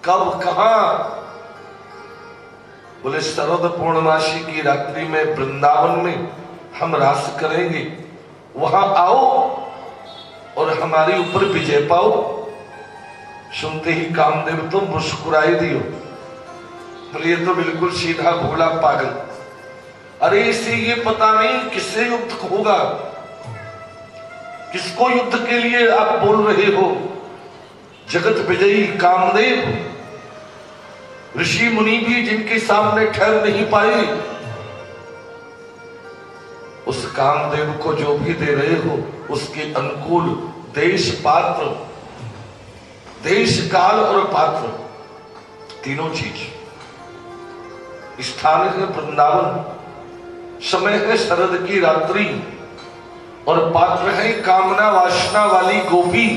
कब कहां? बोले शरद पूर्णमासी की रात्रि में वृंदावन में हम रास करेंगे, वहां आओ और हमारे ऊपर विजय पाओ। सुनते ही कामदेव तो मुस्कुराई दियो। बोले ये तो बिल्कुल सीधा भोला पागल। अरे इसे ये पता नहीं किससे युद्ध होगा, किसको युद्ध के लिए आप बोल रहे हो? जगत विजयी कामदेव, ऋषि मुनि भी जिनके सामने ठहर नहीं पाए, उस कामदेव को जो भी दे रहे हो उसके अनुकूल देश पात्र, देश काल और पात्र, तीनों चीज। स्थान है वृंदावन, समय है शरद की रात्रि, और पात्र है कामना वासना वाली गोपी।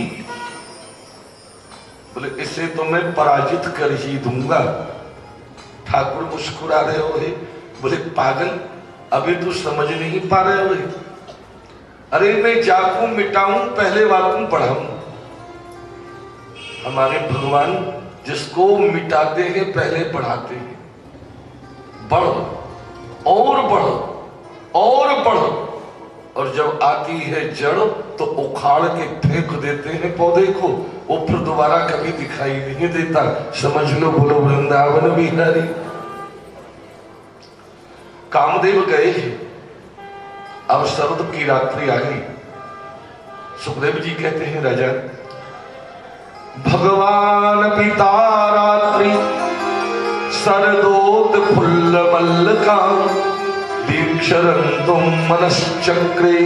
बोले इसे तो मैं पराजित कर ही दूंगा। ठाकुर मुस्कुरा रहे हो। बोले पागल, अभी तू समझ नहीं पा रहे हो? अरे मैं जाकू मिटाऊं पहले वाकू पढ़ाऊं। हमारे भगवान जिसको मिटाते हैं पहले पढ़ाते हैं। बढ़ और बढ़ और बढ़, और जब आती है जड़ तो उखाड़ के फेंक देते हैं पौधे को, वो फिर दोबारा कभी दिखाई नहीं देता। समझ लो, बोलो वृंदावन बिहारी। कामदेव गए, अब शरद की रात्रि आ गई। सुखदेव जी कहते हैं राजा, भगवान पिता रात्रि शरदोत फुल्ल मल्लका दीक्षरंतुम मनश्चक्रे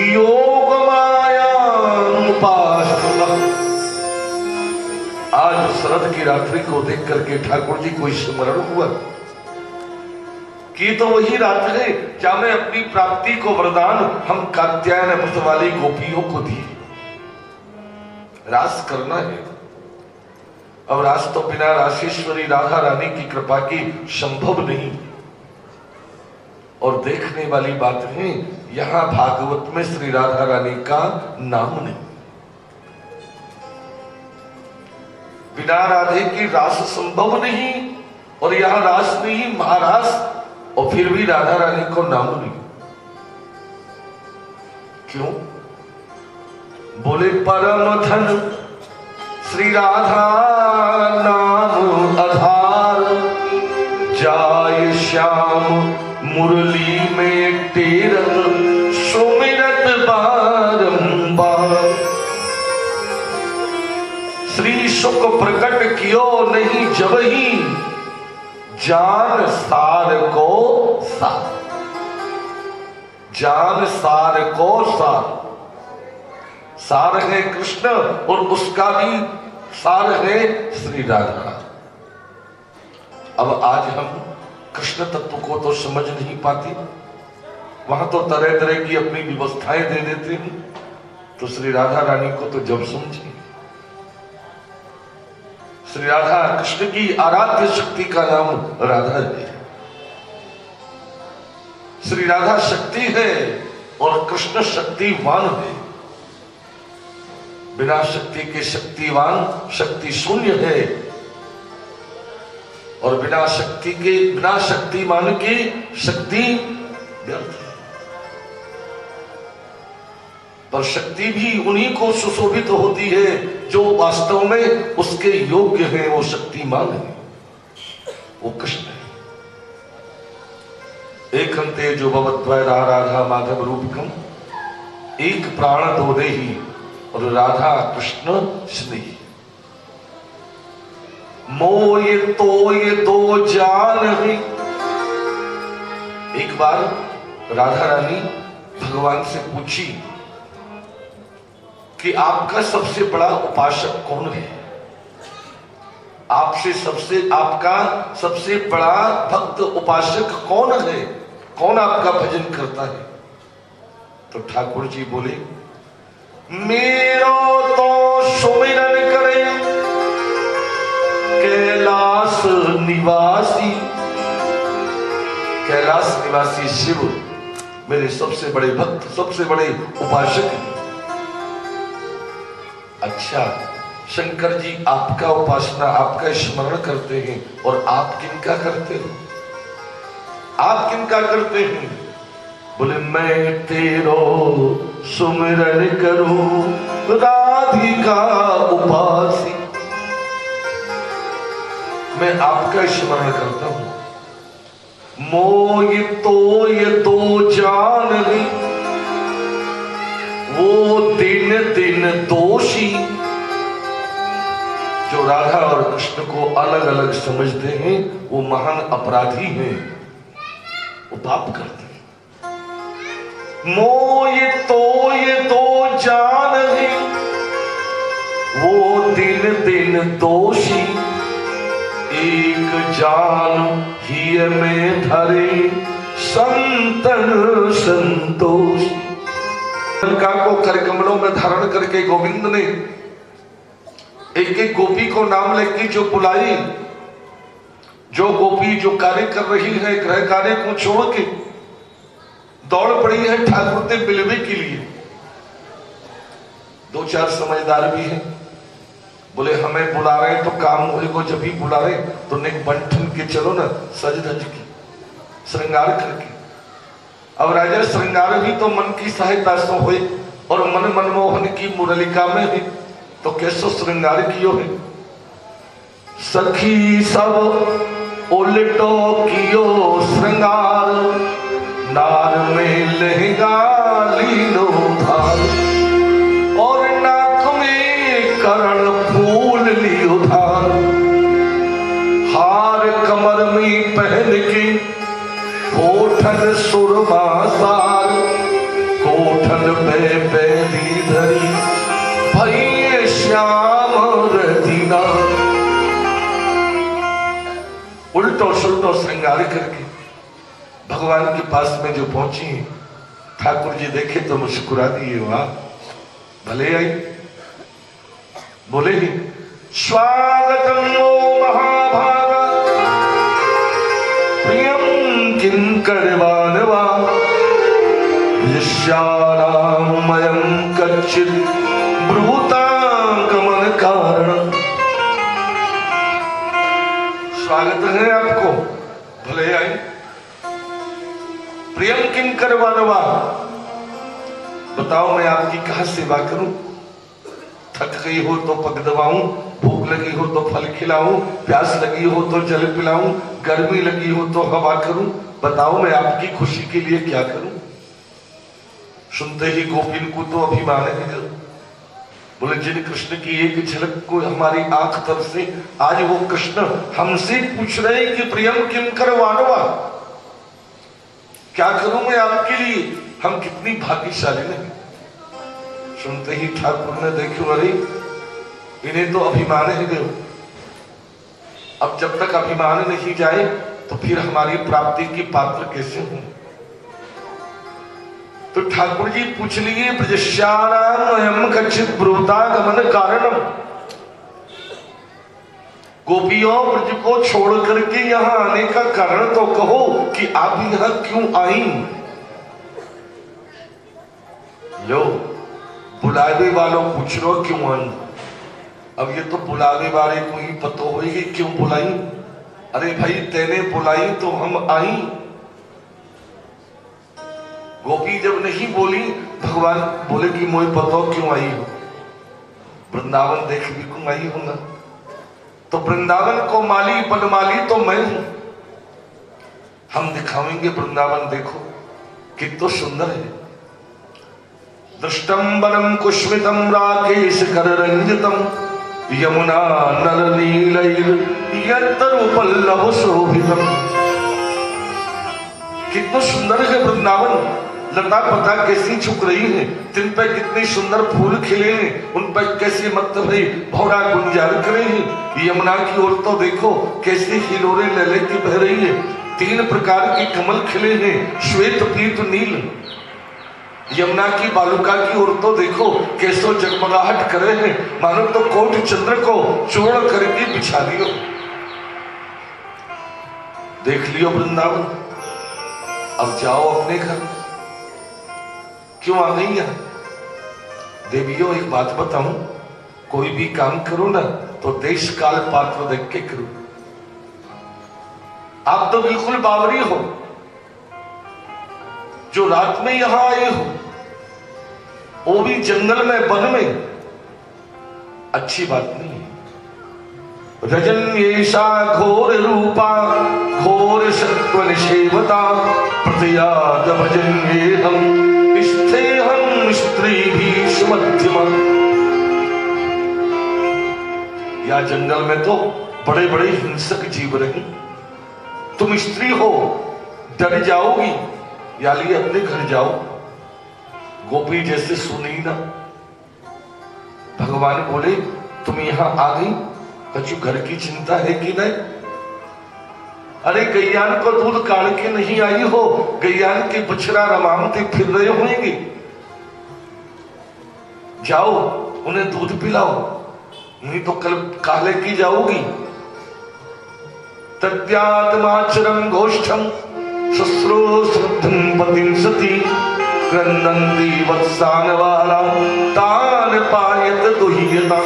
योग मायानुपासना। आज शरद की रात्रि को देख करके ठाकुर जी को स्मरण हुआ कि तो वही रात है क्या मैं अपनी प्राप्ति को वरदान हम कात्यायन व्रत वाली गोपियों को दी। रास करना है। अब रास तो बिना रासेश्वरी राधा रानी की कृपा की संभव नहीं। और देखने वाली बात है, यहां भागवत में श्री राधा रानी का नाम नहीं। बिना राधे की रास संभव नहीं, और यहां रास नहीं महारास, और फिर भी राधा रानी को नाम नहीं। क्यों? बोले परम धन श्री राधा नाम आधार, जाय श्याम मुरली में टेरत सुमिरत बारंबार। श्री सुख प्रकट कियो नहीं जब ही, जान सार को सार, जान सार को सार। सार है कृष्ण और उसका भी सार है श्री राधा। अब आज हम कृष्ण तत्व को तो समझ नहीं पाते, वहां तो तरह तरह की अपनी व्यवस्थाएं दे देते हैं, तो श्री राधा रानी को तो जब समझे। श्री राधा कृष्ण की आराध्य शक्ति का नाम राधा है। श्री राधा शक्ति है और कृष्ण शक्तिवान है। बिना शक्ति के शक्तिवान शक्ति शून्य है, और बिना शक्ति के बिना शक्तिमान की शक्ति व्यर्थ है। पर शक्ति भी उन्हीं को सुशोभित होती है जो वास्तव में उसके योग्य है, वो शक्तिमान है, वो कृष्ण है। एक अंते जो भवद्वैरा राधा माधव रूपकम, एक प्राण दो देही, और राधा कृष्ण स्नेही। मोय तो ये दो जान है। एक बार राधा रानी भगवान से पूछी कि आपका सबसे बड़ा उपासक कौन है, आपका सबसे बड़ा भक्त उपासक कौन है, कौन आपका भजन करता है? तो ठाकुर जी बोले, मेरो तो सुमिरन करे कैलाश निवासी, कैलाश निवासी शिव मेरे सबसे बड़े भक्त, सबसे बड़े उपासक हैं। अच्छा, शंकर जी आपका उपासना, आपका स्मरण करते हैं, और आप किनका करते हो? आप किनका करते हैं? बोले मैं तेरो सुमिरन करूं राधिका उपासी। मैं आपका स्मरण करता हूं। मोय तो ये दो जान ही वो दिन दिन दोषी। जो राधा और कृष्ण को अलग अलग समझते हैं वो महान अपराधी हैं, वो पाप करते हैं। मोय तो ये दो जान ही वो दिन दिन दोषी। एक जान ही में धरे संतन संतोष। लंका को कर कमलों में धारण करके गोविंद ने एक एक गोपी को नाम लेके जो बुलाई। जो गोपी जो कार्य कर रही है, गृह कार्य को छोड़ के दौड़ पड़ी है ठाकुर से मिलने के लिए। दो चार समझदार भी हैं, बोले हमें बुला रहे तो काम हुए को, जब भी बुला रहे तो नेक बंठन के चलो ना, सज धज के श्रृंगार करके। अब राजा श्रृंगार भी तो मन की सहायता से हुए, और मन मनमोहन की मुरलिका में भी तो कैसो श्रृंगार कियो है। सखी सब उल्टो कियो श्रृंगार, नार में लहंगा लीनो धार, और नाक में करण फूल लियो धार। हार कमर में पहन के कोठन सुरमा सार, कोठन पे पैदी धरी भई श्याम रतीना। उल्टो सुल्टो श्रृंगार करके भगवान के पास में जो पहुंची, ठाकुर जी देखे तो मुस्कुरा दिए, वाह भले आई। बोले ही स्वागतम ओ महाभागा प्रियम किंकरवानवा यस्यानामयं कच्चित् ब्रूतागमन कारण। स्वागत है आपको, भले आई। प्रियम किंकरवानवा, बताओ मैं आपकी कहां सेवा करूं? थक गई हो तो पग दबाऊं, भूख लगी हो तो फल खिलाऊं, प्यास लगी हो तो जल पिलाऊं, गर्मी लगी हो तो हवा करूं, बताओ मैं आपकी खुशी के लिए क्या करूं? सुनते ही गोपिन को तो अभिमान है। बोले जिन कृष्ण की एक झलक को हमारी आंख तरसे, आज वो कृष्ण हमसे पूछ रहे कि प्रियम किम करवानवा, क्या करूं मैं आपके लिए? हम कितनी भाग्यशाली नहीं। सुनते ही ठाकुर ने देखो, अरे इन्हें तो अभिमान है देव। अब जब तक अभिमान नहीं जाए तो फिर हमारी प्राप्ति की पात्र कैसे हों? तो ठाकुर जी पूछ लिए ब्रजस्यानामयं कच्चित् ब्रूतागमन कारणम। गोपियों ब्रज को छोड़ करके यहां आने का कारण तो कहो कि आप यहां क्यों आई? लो बुलावे वालों पूछ लो क्यों आई। अब ये तो बुलावे वाले को ही पता होगी क्यों बुलाई। अरे भाई तेने बुलाई तो हम आई। गोपी जब नहीं बोली, भगवान बोले कि मुझे पता क्यों आई हो। वृंदावन देख भी क्यों आई हूं ना, तो वृंदावन को माली बनमाली तो मैं हूं। हम दिखावेंगे वृंदावन, देखो कितना सुंदर है। दृष्टम वनम कुष्मितम राकेश कर रंजितम, यमुना नर नीलैर यत्तरुपल्लव शोभितम। कितना सुंदर है वृंदावन। लता पता कैसी झुक रही है, तिन पे कितने सुंदर फूल खिले हैं, उन पर कैसे मत भई भौरा गुंजार करे हैं। यमुना की ओर तो देखो कैसे हिलोरे लले की बह रही है। 3 प्रकार के कमल खिले हैं, श्वेत पीत नील। यमुना की बालुका की ओर तो देखो कैसो जगमगाहट करे हैं, मानो तो कोट चंद्र को चूर्ण करके बिछा दियो। देख लियो वृंदावन, अब जाओ अपने घर। क्यों आ गई यहां? देवियों एक बात बताऊं, कोई भी काम करो ना तो देश काल पात्र देख के करो। आप तो बिल्कुल बावरी हो जो रात में यहां आए हो, वो भी जंगल में, वन में, अच्छी बात नहीं है। रजन्येषा घोर रूपा घोर सत्व निषेवता प्रत्याद भजन्येहम स्थेहम स्त्री भी सुमध्यमा। या जंगल में तो बड़े बड़े हिंसक जीव रहे, तुम स्त्री हो डर जाओगी, या लिए अपने घर जाओ। गोपी जैसे सुनी ना, भगवान बोले तुम यहां आ गई, कछु घर की चिंता है कि नहीं? अरे गैयान को दूध काढ़ के नहीं आई हो, गैयान के बछड़ा रमामते फिर रहे होंगे, जाओ उन्हें दूध पिलाओ, नहीं तो कल काले की जाओगी। तद्यात्माचरम गोष्ठम शुश्रो श्रद्धं पतिं सती क्रंदन्ति वत्सान वाला तान पायत दुह्यता।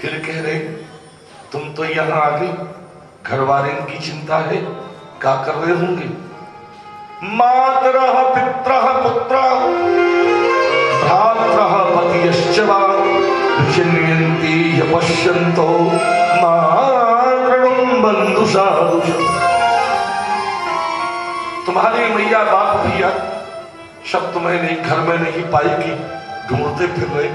फिर कह रहे तुम तो यहां आ गई, घर वाले की चिंता है, क्या कर रहे होंगे? मातरः पितरः पुत्रः भ्रातरः पतियश्च वा विचिन्यन्ति यपश्यन्तो मातरं बन्धु साधुषु। तुम्हारी मैया बाप भैया सब तुम्हें नहीं, घर में नहीं पाएगी, ढूंढते फिर रहे,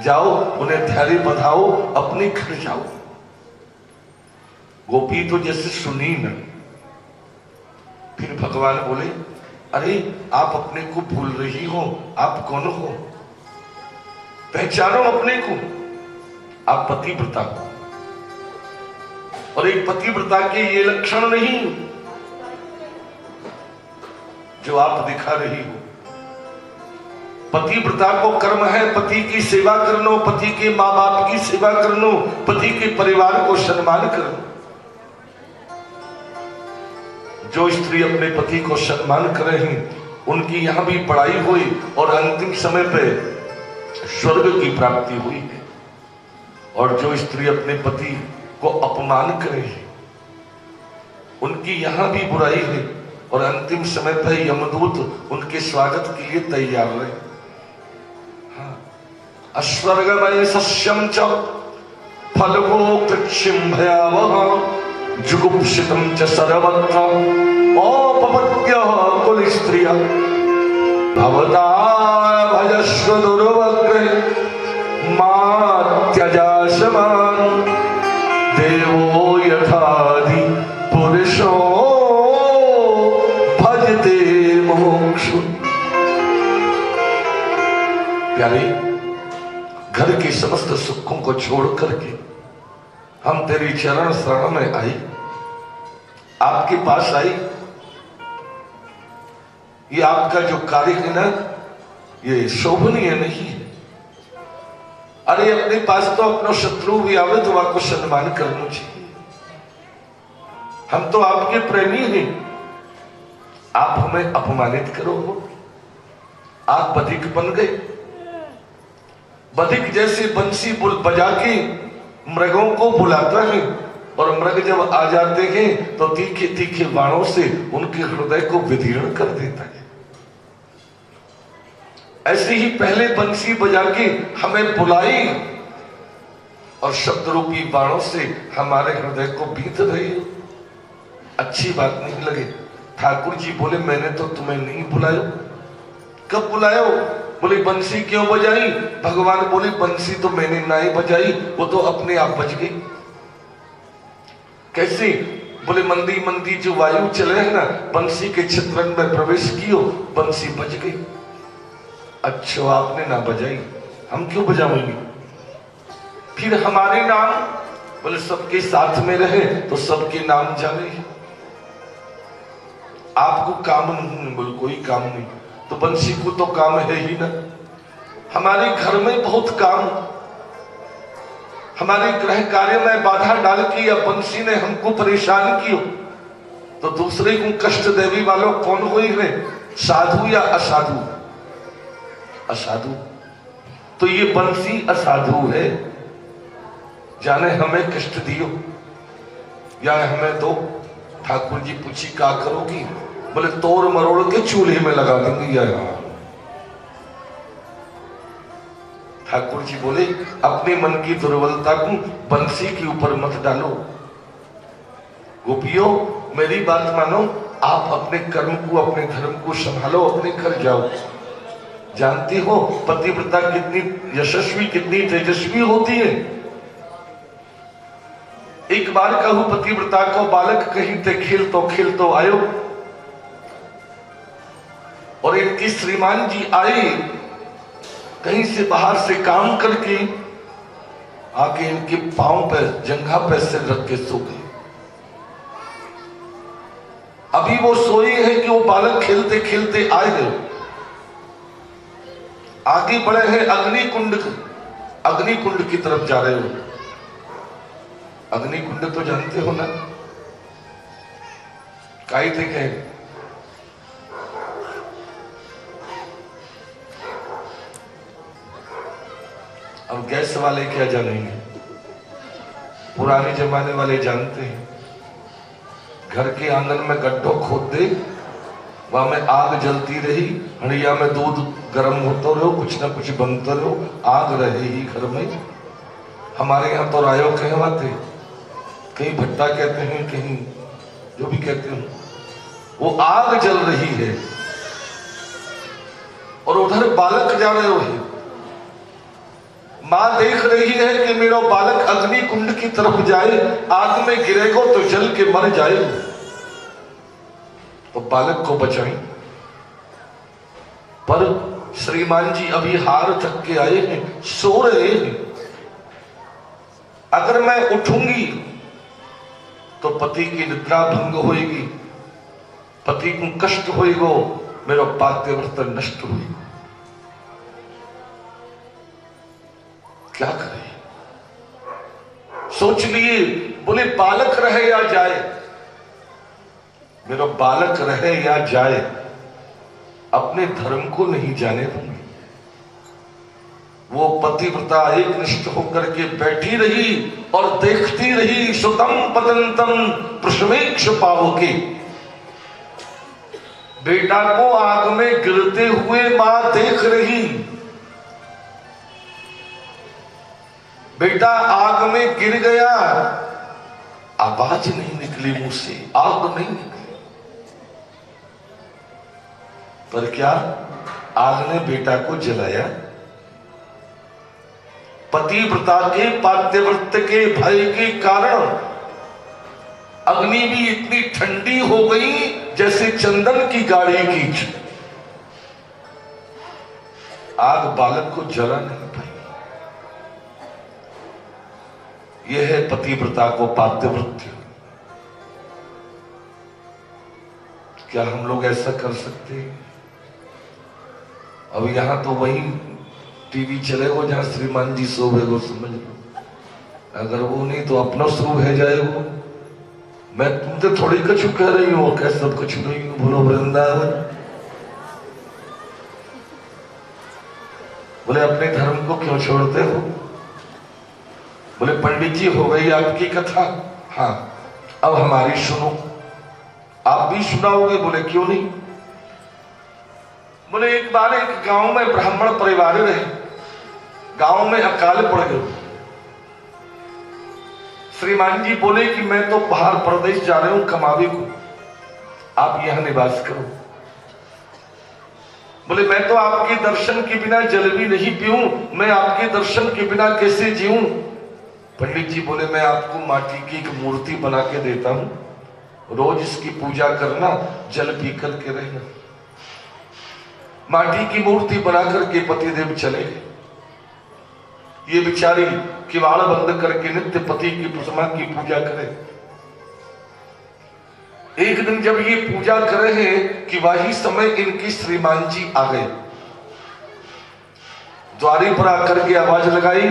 जाओ उन्हें धैर्य बधाओ, अपने घर जाओ। गोपी तो जैसे सुनी न, फिर भगवान बोले अरे आप अपने को भूल रही हो, आप कौन हो? पहचानो अपने को, आप पतिव्रता हो। और एक पतिव्रता के ये लक्षण नहीं जो आप दिखा रही हो। पतिव्रता को कर्म है पति की सेवा करनो, पति के माँ बाप की सेवा करनो, पति के परिवार को सम्मान करनो। जो स्त्री अपने पति को सम्मान कर रही, उनकी यहां भी पढ़ाई हुई और अंतिम समय पे स्वर्ग की प्राप्ति हुई है। और जो स्त्री अपने पति को अपमान करे, उनकी यहां भी बुराई है और अंतिम समय पर यमदूत उनके स्वागत के लिए तैयार रहे। अस्वर्गमय सस्यं च फलवो कृच्छिं भयावह जुगुप्सितं च सर्वत्र औपपत्त्यः कुलस्त्रियः भवता भजस्व दुर्वग्रे मा त्यजाशमान् देवो यथादि पुरुषो भजते मोक्षु। प्यारे, घर के समस्त सुखों को छोड़ करके हम तेरी चरण शरण में आई, आपके पास आई। ये आपका जो कार्य है ना, ये शोभनीय नहीं है। अरे अपने पास तो अपना शत्रु भी आवे तो आपको सम्मान करना चाहिए। हम तो आपके प्रेमी हैं, आप हमें अपमानित करो। आप बधिक बन गए। बधिक जैसे बंसी बजा के मृगों को बुलाता है, और मृग जब आ जाते हैं तो तीखे तीखे बाणों से उनके हृदय को विदीर्ण कर देता है। ऐसे ही पहले बंसी बजा के हमें बुलाई और शब्द रूपी बाणों से हमारे हृदय को बीत रही हो, अच्छी बात नहीं लगे। ठाकुर जी बोले मैंने तो तुम्हें नहीं बुलाया। कब बुलाया? बोले बंसी क्यों बजाई? भगवान बोले बंसी तो मैंने ना ही बजाई, वो तो अपने आप बज गई। कैसे? बोले मंदी मंदी जो वायु चले है ना, बंसी के छिद्रन में प्रवेश कियो, बंसी बज गई। अच्छा आपने ना बजाई, हम क्यों बजाएंगे? फिर हमारे नाम, बोले सबके साथ में रहे तो सबके नाम जाने। आपको काम नहीं? बोले कोई काम नहीं। तो बंसी को तो काम है ही ना। हमारे घर में बहुत काम, हमारे गृह कार्य में बाधा डाल के या बंसी ने हमको परेशान किया, तो दूसरे को कष्ट देने वालों कौन हुई है? साधु या असाधु? असाधु। तो ये बंसी असाधु है, जाने हमें कष्ट दियो या हमें दो। ठाकुर जी पूछी क्या करोगी? बोले तोड़ मरोड़ के चूल्हे में लगा देंगे या। ठाकुर जी बोले अपने मन की दुर्बलता को बंसी के ऊपर मत डालो। गोपियों मेरी बात मानो, आप अपने कर्म को अपने धर्म को संभालो, अपने घर जाओ। जानती हो पतिव्रता कितनी यशस्वी कितनी तेजस्वी होती है। एक बार कहूं पतिव्रता को बालक कहीं ते खेल तो आयो, और इनकी श्रीमान जी आई कहीं से बाहर से काम करके आके इनके पांव पर जंघा पर सिर रख के सो गए। अभी वो सोई है कि वो बालक खेलते खेलते आए गए, आगे बढ़े हैं अग्निकुंड की तरफ जा रहे हो। अग्निकुंड तो जानते हो ना, काई थे कहे अब गैस वाले क्या जानेंगे, पुराने जमाने वाले जानते हैं। घर के आंगन में गड्ढो खोद दे, वहां में आग जलती रही, हड़िया में दूध गर्म होता रहो, कुछ ना कुछ बनता रहो, आग रहे ही घर में। हमारे यहाँ तो रायो कहवाते, कहीं भट्टा कहते हैं, कहीं जो भी कहते हैं, वो आग जल रही है और उधर बालक जा रहे हो। मां देख रही है कि मेरा बालक अग्नि कुंड की तरफ जाए, आग में गिरेगा तो जल के मर जाए, तो बालक को बचाएं। पर श्रीमान जी अभी हार थक के आए हैं, सो रहे हैं। अगर मैं उठूंगी तो पति की निद्रा भंग होएगी, पति को कष्ट होएगा, मेरा पातिव्रत नष्ट होएगा। क्या करें? सोच लिए, बोले बालक रहे या जाए, मेरा बालक रहे या जाए, अपने धर्म को नहीं जाने दूंगी। वो पतिव्रता एक निष्ठ होकर के बैठी रही और देखती रही। सुतम पतंतम प्रसवेक्ष पावके, बेटा को आग में गिरते हुए मां देख रही। बेटा आग में गिर गया, आवाज नहीं निकली मुंह से, आग नहीं निकली। पर क्या आग ने बेटा को जलाया? पतिव्रता के पातिव्रत के भय के कारण अग्नि भी इतनी ठंडी हो गई जैसे चंदन की गाड़ी की। आग बालक को जला नहीं पाई। यह है पतिव्रता को पातिव्रत्य। क्या हम लोग ऐसा कर सकते हैं? अब यहां तो वही टीवी चले वो जहां श्रीमान जी सो गए, वो समझ लो। अगर वो नहीं तो अपना शुरू है जाए वो। मैं तुमसे थोड़ी कछु कह रही हूँ, कह सब कछु नहीं हूँ, बोलो वृंदावन। बोले अपने धर्म को क्यों छोड़ते हो? बोले पंडित जी हो गई आपकी कथा, हाँ अब हमारी सुनो। आप भी सुनाओगे? बोले क्यों नहीं। बोले एक बार एक गांव में ब्राह्मण परिवार रहे, गांव में अकाल पड़ गया। श्रीमान जी बोले कि मैं तो बाहर प्रदेश जा रहे हूं कमावी को, आप यहां निवास करो। बोले मैं तो आपके दर्शन के बिना जल भी नहीं पीऊं, मैं आपके दर्शन के बिना कैसे जीऊं? पंडित जी बोले मैं आपको माटी की एक मूर्ति बना के देता हूं, रोज इसकी पूजा करना, जल पी करके रहना। माटी की मूर्ति बना करके पतिदेव चले गए। ये बिचारी किवाड़ बंद करके नित्य पति की प्रतिमा की पूजा करे। एक दिन जब ये पूजा कर रहे हैं कि वही समय इनकी श्रीमान जी आ गए। द्वारे पर आकर के आवाज लगाई,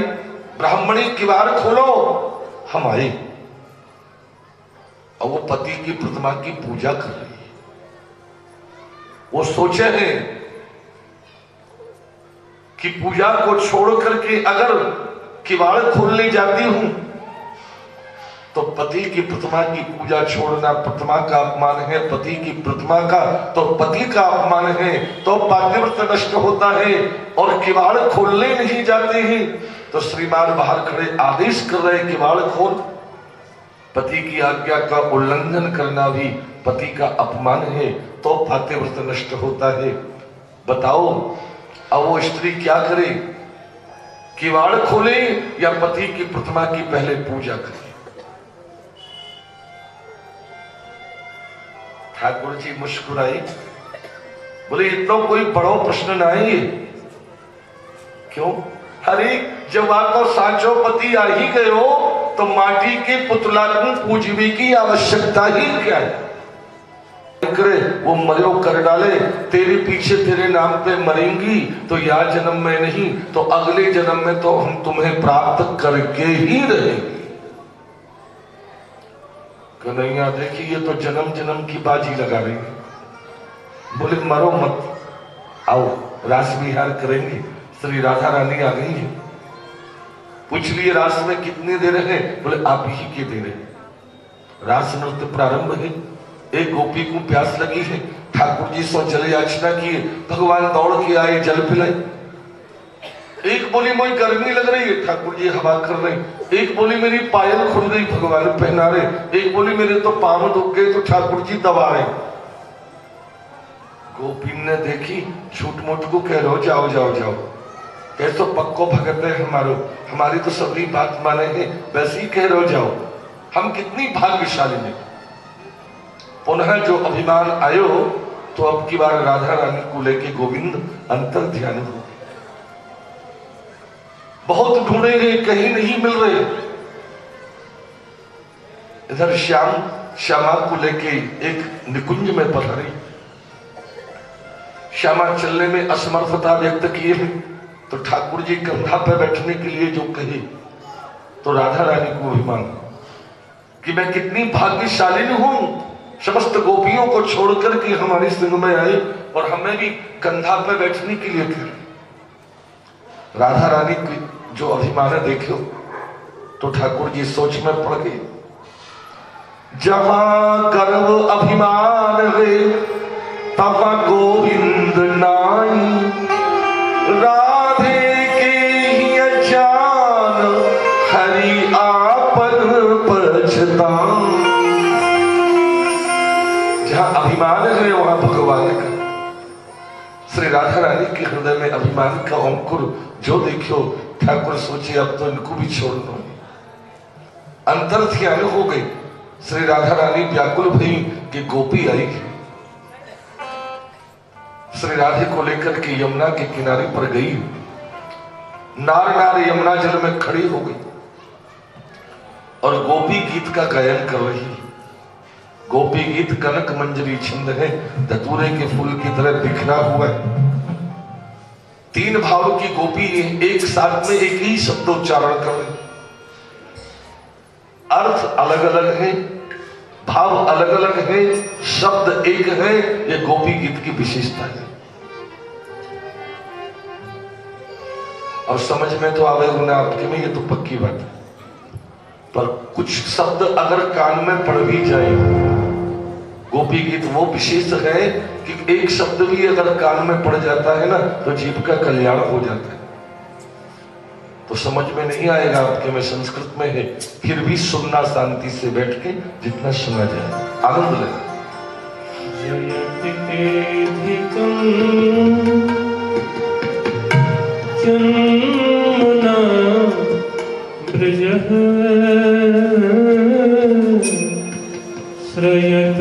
ब्राह्मणी किवाड़ खोलो। हम आए और वो पति की प्रतिमा की पूजा कर रही है। वो सोचे हैं कि पूजा को छोड़ करके अगर किवाड़ खोलने जाती हूं तो पति की प्रतिमा की पूजा छोड़ना प्रतिमा का अपमान है, पति की प्रतिमा का तो पति का अपमान है, तो पातिव्रत्य नष्ट होता है। और किवाड़ खोलने नहीं जाते हैं तो श्रीमान बाहर खड़े आदेश कर रहे किवाड़ खोल। पति की आज्ञा का उल्लंघन करना भी पति का अपमान है, तो पातिव्रत्य नष्ट होता है। बताओ अब वो स्त्री क्या करे, किवाड़ खोले या पति की प्रतिमा की पहले पूजा करे? ठाकुर जी मुस्कुराए, बोले इतना कोई बड़ा प्रश्न ना है ये। क्यों? अरे जब आपको साचो पति आ ही गए हो तो माटी के पुतला को पूजने की आवश्यकता ही क्या है? करे वो मरो कर डाले, तेरे पीछे तेरे नाम पे मरेंगी तो या जन्म में नहीं तो अगले जन्म में तो हम तुम्हें प्राप्त करके ही रहेंगे। कन्हैया देखिए ये तो जन्म जन्म की बाजी लगा रही है। बोले मरो मत, आओ रास विहार करेंगे। श्री राधा रानी आ गई है। पूछ लिए रास में कितनी देर है? बोले आप ही की देर है। रास नृत्य प्रारंभ है। एक गोपी को प्यास लगी है, ठाकुर जी सो जल याचना किए, भगवान दौड़ के आए जल पिलाए। एक बोली मुझे गर्मी लग रही है, ठाकुर जी हवा कर रहे। एक बोली मेरी पायल खुल गई, भगवान पहना रहे। एक बोली मेरे तो पांव दुख गए तो ठाकुर जी दबा रहे। गोपी ने देखी, छूट मूट को कह रो जाओ जाओ जाओ, कह तो पक्को भगत है हमारो, हमारी तो सभी बात माने हैं, वैसे ही कह रो जाओ। हम कितनी भाग्यशाली हैं। पुनः जो अभिमान आयो तो अब की बार राधा रानी को लेके गोविंद अंतर ध्यान हो। बहुत ढूंढे गए, कहीं नहीं मिल रहे। इधर श्यामा को लेके एक निकुंज में पधारी। श्यामा चलने में असमर्थता व्यक्त किए हैं तो ठाकुर जी कंधा पर बैठने के लिए जो कहे तो राधा रानी को अभिमान कि मैं कितनी भाग्यशाली हूं, समस्त गोपियों को छोड़कर के हमारी संग में आई और हमें भी कंधा पर बैठने के लिए कहे। राधा रानी की जो अभिमान देखो तो ठाकुर जी सोच में पड़ गए। जहां गर्व अभिमान है तहां गोविंद नाई, राधे के ही अजान हरि आपन पछतान। जहां अभिमान है वहां भगवान का। श्री राधा रानी के हृदय में अभिमान का अंकुर जो देखो ठाकुर सोचे अब तो इनको भी छोड़ दो। अंतर ध्यान हो गई। श्री राधा रानी व्याकुल भई कि गोपी आई है। श्री राधे को लेकर के यमुना के किनारे पर गई। नार नार यमुना जल में खड़ी हो गई और गोपी गीत का गायन कर रही है। गोपी गीत कनक मंजरी छंद है, धतूरे के फूल की तरह बिखरा हुआ है। तीन भाव की गोपी एक साथ में एक ही शब्दोच्चारण कर रही। अर्थ अलग अलग है, भाव अलग अलग है, शब्द एक है। ये गोपी गीत की विशेषता है। और समझ में तो आवे ना आपके में, ये तो पक्की बात है। पर कुछ शब्द अगर कान में पड़ भी जाए, गोपी गीत वो विशेष है कि एक शब्द भी अगर कान में पड़ जाता है ना तो जीव का कल्याण हो जाता है। तो समझ में नहीं आएगा आपके में, संस्कृत में है, फिर भी सुनना शांति से बैठ के जितना सुना जाए आनंद लेना। श्रयत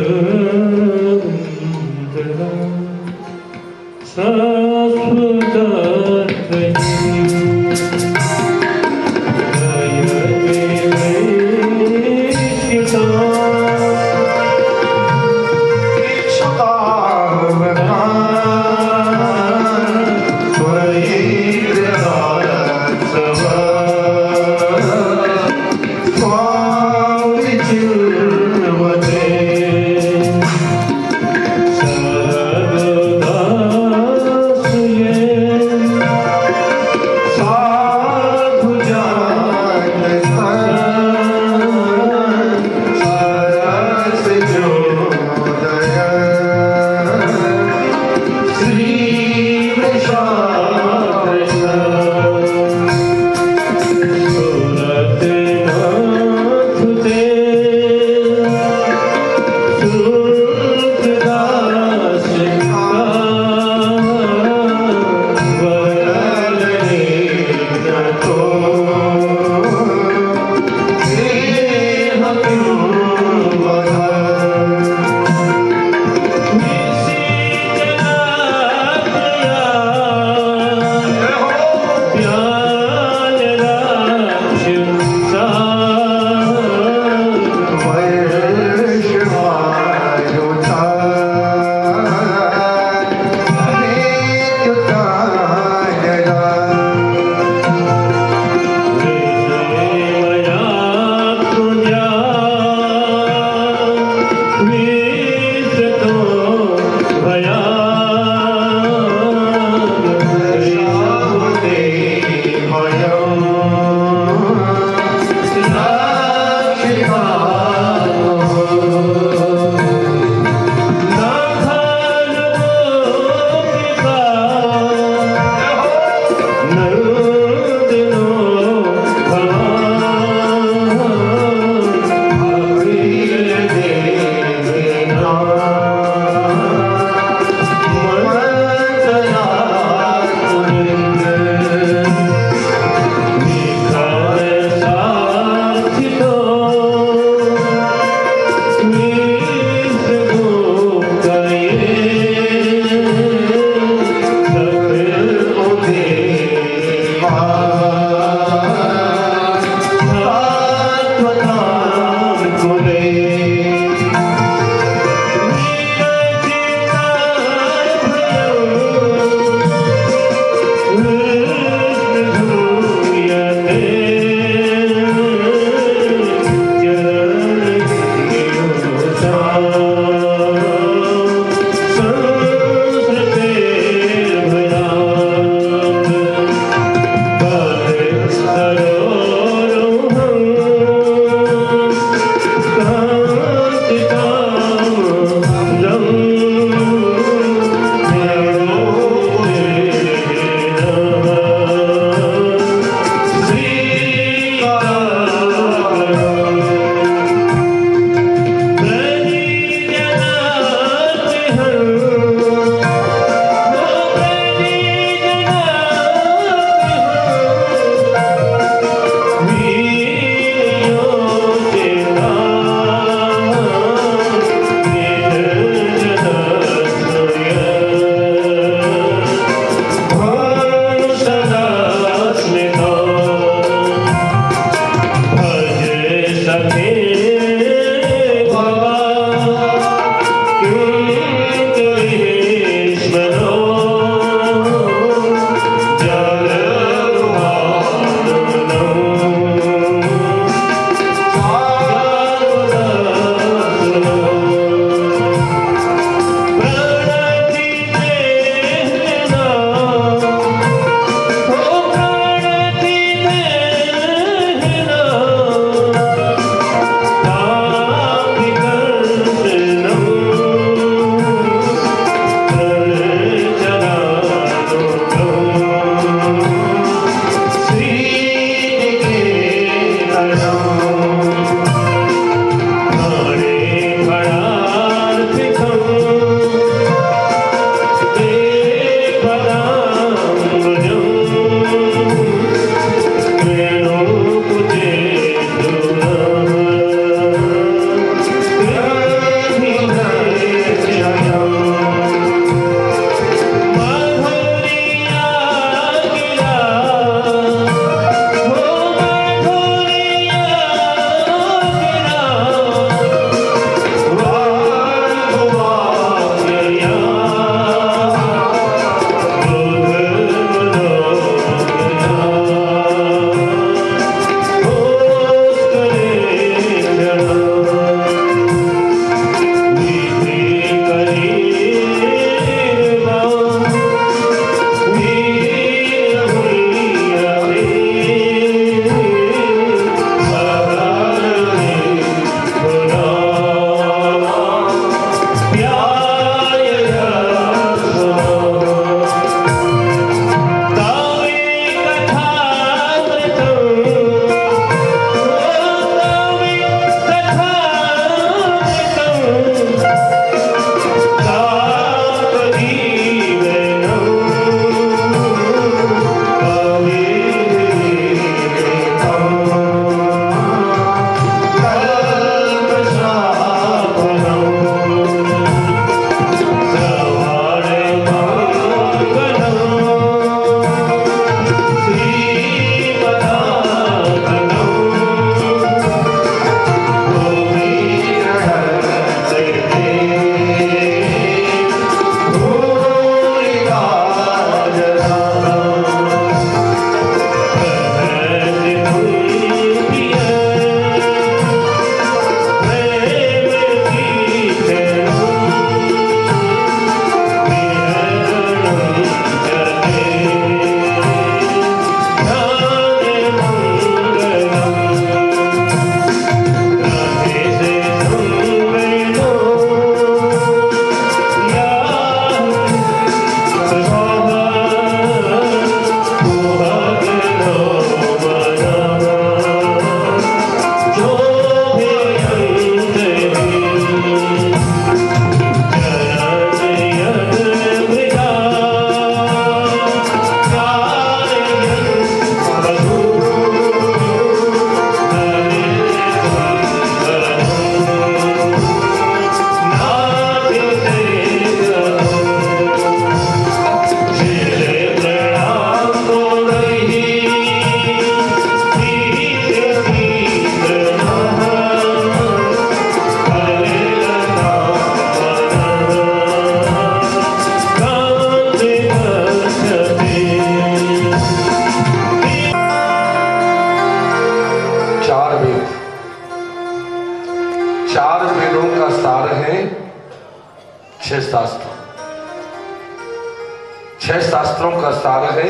छह शास्त्रों का सार है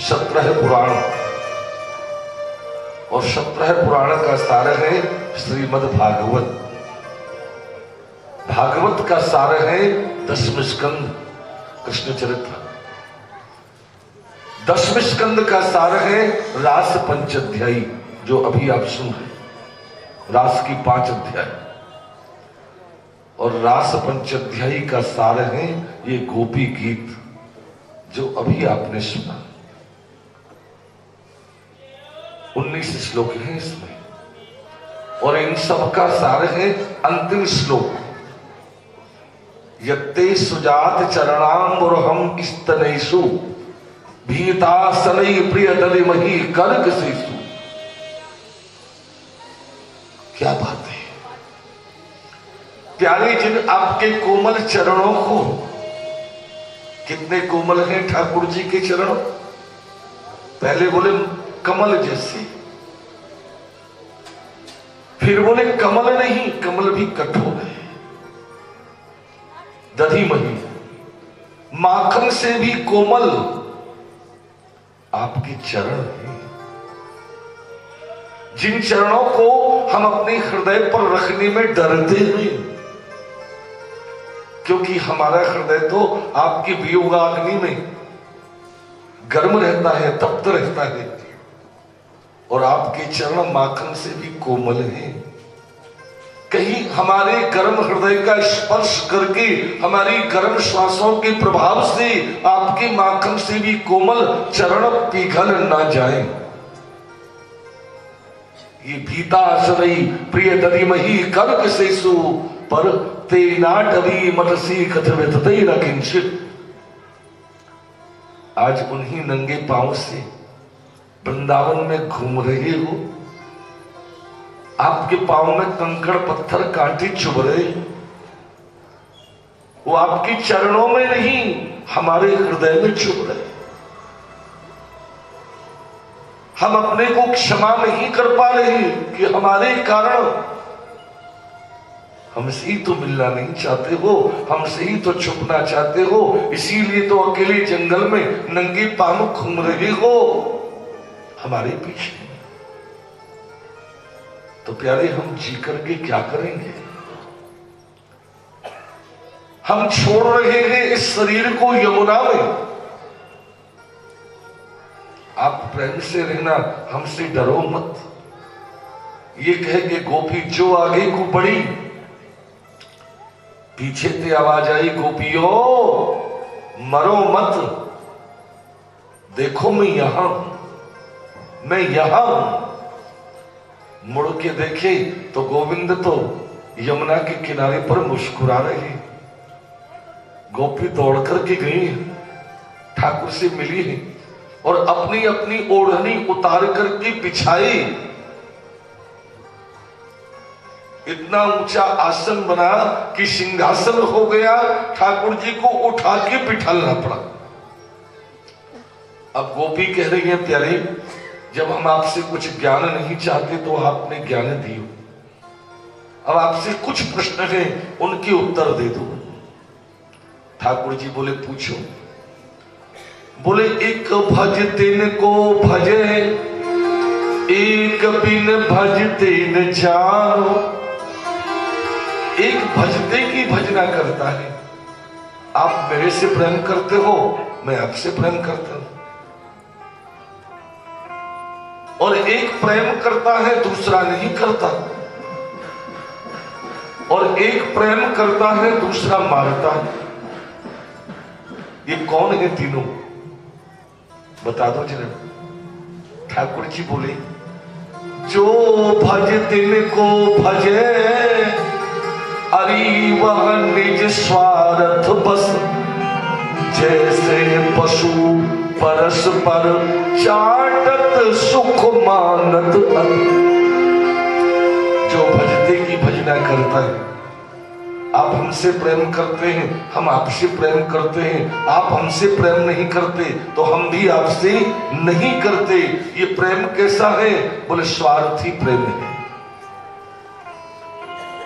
17 पुराण और 17 पुराण का सार है श्रीमद् भागवत। भागवत का सार है 10वें स्कंद कृष्ण चरित्र। 10वें स्कंद का सार है रास पंचाध्यायी जो अभी आप सुन रहे, रास की 5 अध्याय। और रास पंचाध्यायी का सार है ये गोपी गीत जो अभी आपने सुना। 19 श्लोक हैं इसमें और इन सब का सार है अंतिम श्लोक, यत्ते सुजात चरणाम्बुरहम स्तनेषु भीतासनै प्रियतलिमहि कर्कसेषु। क्या बात है प्यारे, जिन आपके कोमल चरणों को, कितने कोमल हैं ठाकुर जी के चरण। पहले बोले कमल जैसे, फिर बोले कमल नहीं, कमल भी कठोर है, दधी मही, माखन से भी कोमल आपके चरण हैं। जिन चरणों को हम अपने हृदय पर रखने में डरते हैं, क्योंकि हमारा हृदय तो आपकी वियोगाग्नि में गर्म रहता है, तप्त रहता है। और आपके चरण माखन से भी कोमल हैं। कहीं हमारे गर्म हृदय का स्पर्श करके, हमारी गर्म श्वासों के प्रभाव से आपके माखन से भी कोमल चरण पिघल ना जाए। ये भीताश्रयी प्रिय दधिमहि कर्क सेसु पर ते नाटवी मटसी कथवितते न किंचित। आज उन्हीं नंगे पांव से वृंदावन में घूम रहे हो, आपके पांव में कंकड़ पत्थर कांटे चुभ रहे, वो आपके चरणों में नहीं हमारे हृदय में चुभ रहे। हम अपने को क्षमा नहीं कर पा रहे कि हमारे कारण हमसे ही तो मिलना नहीं चाहते हो, हमसे ही तो छुपना चाहते हो, इसीलिए तो अकेले जंगल में नंगे पांव घूम रहे हो हमारे पीछे। तो प्यारे, हम जी करके क्या करेंगे? हम छोड़ रहे हैं इस शरीर को यमुना में। आप प्रेम से रहना, हमसे डरो मत। ये कह के गोपी जो आगे को बढ़ी, पीछे से आवाज आई, गोपियों मरो मत, देखो मैं यहां हूं, मैं यहां हूं। मुड़ के देखे तो गोविंद तो यमुना के किनारे पर मुस्कुरा रहे। गोपी दौड़ करके गई, ठाकुर से मिली है और अपनी अपनी ओढ़नी उतार करके बिछाई। इतना ऊंचा आसन बना कि सिंहासन हो गया, ठाकुर जी को उठा के बिठाना पड़ा। अब गोपी कह रही है, प्यारे जब हम आपसे कुछ ज्ञान नहीं चाहते तो आपने ज्ञान दियो, अब आपसे कुछ प्रश्न हैं उनके उत्तर दे दो। ठाकुर जी बोले पूछो। बोले एक भजते न को भजे, एक बिन भजते न जानो। एक भजते की भजना करता है, आप मेरे से प्रेम करते हो, मैं आपसे प्रेम करता हूं। और एक प्रेम करता है, दूसरा नहीं करता। और एक प्रेम करता है, दूसरा मारता है। ये कौन है तीनों? बता दो जरा। ठाकुर जी बोले, जो भज तिनको भजे, अरे वह निज स्वार्थ बस। जैसे पशु परस्पर चाटत सुख मानत अन। जो भजते की भजना करता है, आप हमसे प्रेम करते हैं, हम आपसे प्रेम करते हैं, आप हमसे प्रेम नहीं करते तो हम भी आपसे नहीं करते। ये प्रेम कैसा है? बोले स्वार्थी प्रेम है,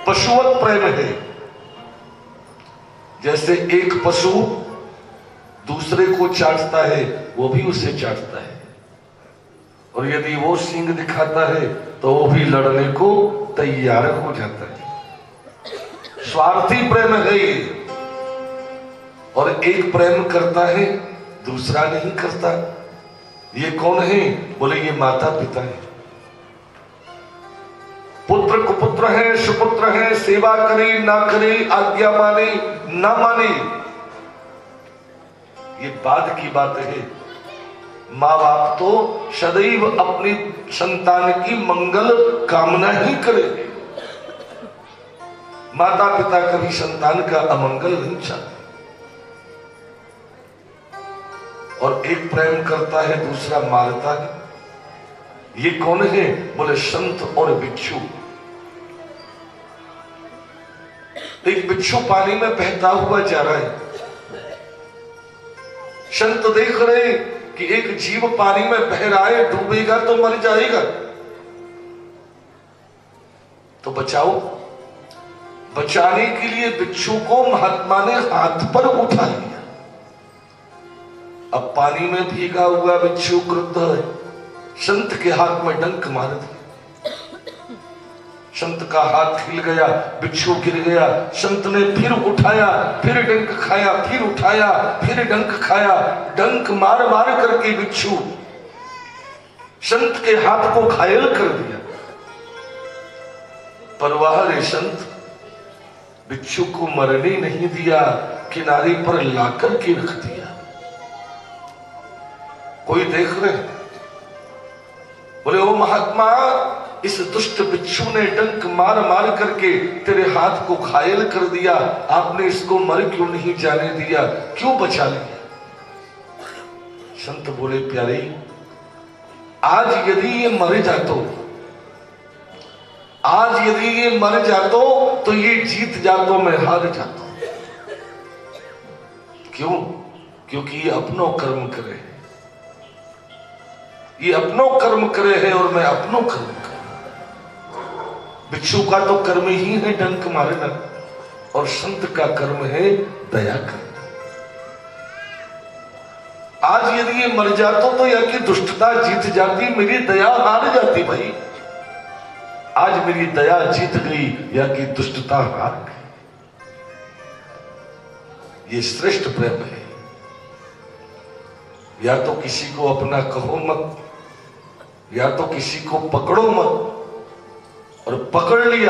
पशुवत प्रेम है। जैसे एक पशु दूसरे को चाटता है, वो भी उसे चाटता है, और यदि वो सींग दिखाता है तो वो भी लड़ने को तैयार हो जाता है। स्वार्थी प्रेम है ये। और एक प्रेम करता है, दूसरा नहीं करता। ये कौन है? बोले ये माता पिता है। पुत्र कुपुत्र है, सुपुत्र है, सेवा करे ना करे, आज्ञा माने ना माने, ये बाद की बात है। माँ बाप तो सदैव अपनी संतान की मंगल कामना ही करेंगे। माता पिता कभी संतान का अमंगल नहीं चाहते। और एक प्रेम करता है, दूसरा मारता है। ये कौन है? बोले संत और बिच्छू। एक बिच्छू पानी में बहता हुआ जा रहा है। संत देख रहे कि एक जीव पानी में बह रहा है, डूबेगा तो मर जाएगा, तो बचाओ। बचाने के लिए बिच्छू को महात्मा ने हाथ पर उठा लिया। अब पानी में भीगा हुआ बिच्छू क्रुद्ध है, संत के हाथ में डंक मार दिया। संत का हाथ हिल गया, बिच्छू गिर गया। संत ने फिर उठाया, फिर डंक खाया, फिर उठाया, फिर डंक खाया। डंक मार मार करके बिच्छू संत के हाथ को घायल कर दिया। पर वह रे संत बिच्छू को मरने नहीं दिया, किनारे पर लाकर के रख दिया। कोई देख रहे, बोले ओ महात्मा, इस दुष्ट बिच्छू ने डंक मार मार करके तेरे हाथ को घायल कर दिया, आपने इसको मर क्यों नहीं जाने दिया, क्यों बचा लिया? संत बोले प्यारे, आज यदि ये मर जातो, आज यदि ये मर जातो तो ये जीत जातो, मैं हार जाता। क्यों? क्योंकि ये अपनो कर्म करे है, ये अपनो कर्म करे है और मैं अपनो कर्म कर। भिक्षु का तो कर्म ही है डंक मारना, और संत का कर्म है दया करना। आज यदि ये मर जाता तो या कि दुष्टता जीत जाती, मेरी दया हार जाती। भाई आज मेरी दया जीत गई या कि दुष्टता हार गई। ये श्रेष्ठ प्रेम है। या तो किसी को अपना कहो मत, या तो किसी को पकड़ो मत, और पकड़ लिया